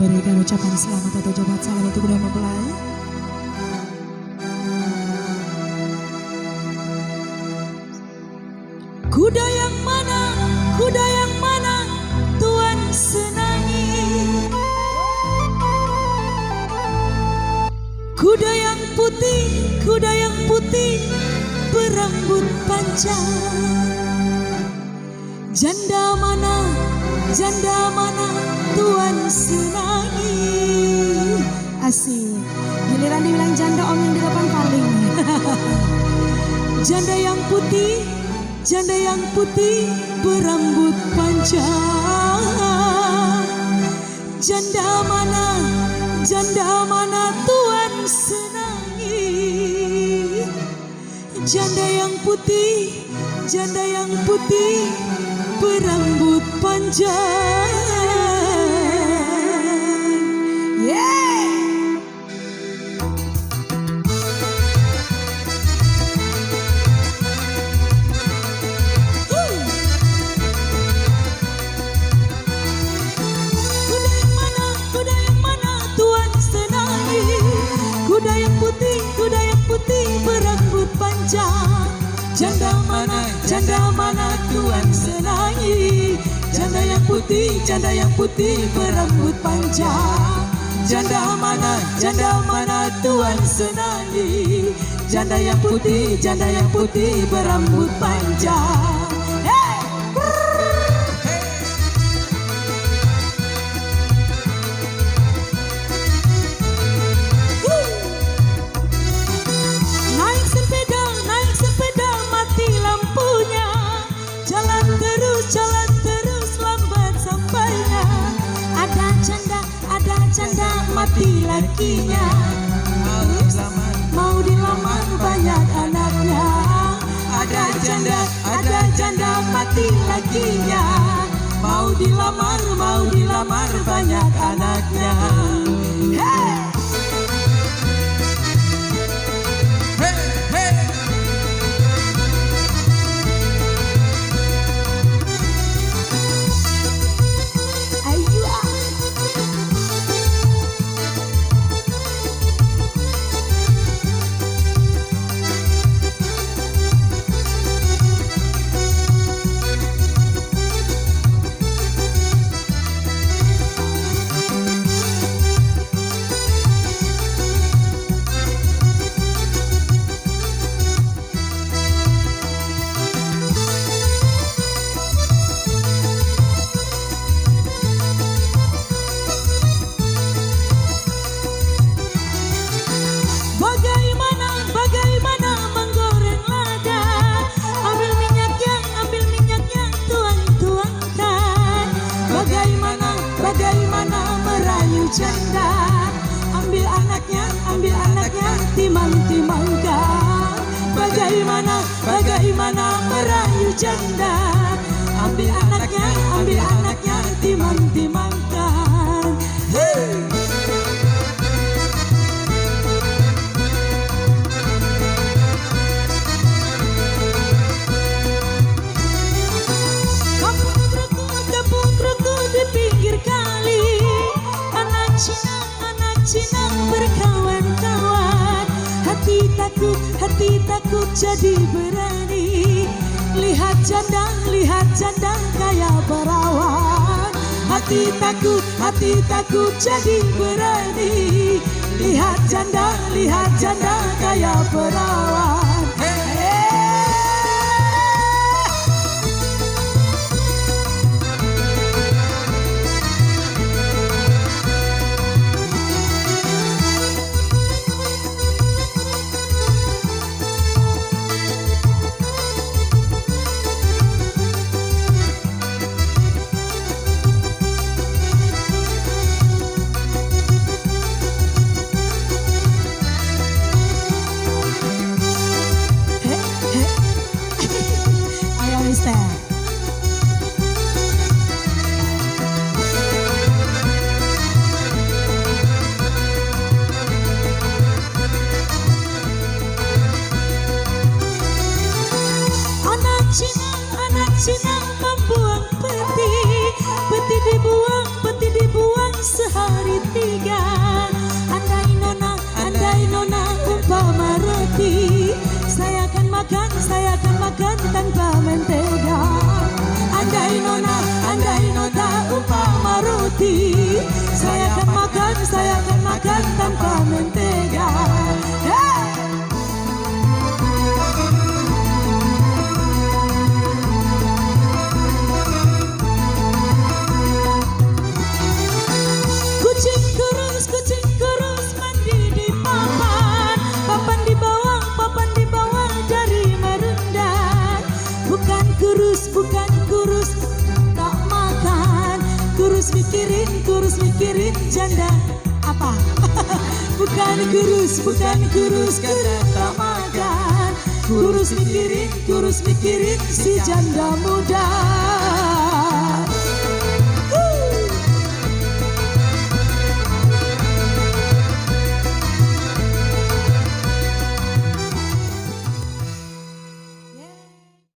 memberikan ucapan selamat atau ucapan salam untuk kedua mempelai. Kuda yang mana Tuhan senangi? Kuda yang putih berambut panjang. Janda mana Tuhan senangi? Asik. Giliran dibilang janda om yang di depan paling. Janda yang putih berambut panjang. Janda mana Tuhan senangi? Janda yang putih berambut panjang. Yeah. Kuda yang putih berambut panjang. Janda mana Tuhan senangi? Janda yang putih berambut panjang. Janda mana Tuhan senangi? Janda yang putih berambut panjang. Jalan terus lambat sampainya. Ada janda mati lakinya. Mau dilamar banyak anaknya. Ada janda mati lakinya. Mau dilamar banyak anaknya. Hey! Bagaimana menggoreng lada? Ambil minyaknya tuangkan. Bagaimana merayu janda? Ambil anaknya timang-timangkan. Bagaimana merayu janda? Ambil anaknya timang-timangkan. Hey! Anak Cina berkawan-kawan. Hati takut jadi berani. Lihat janda kaya perawan. Hati takut jadi berani. Lihat janda kaya perawan. akan makan tanpa mentega. Andai nona umpama roti, saya akan makan tanpa mentega. Kucing kurus mandi di papan di bawah dari merendang. Bukan kurus tak makan, kurus mikirin janda apa? Bukan kurus karena tak makan, kurus mikirin si janda muda.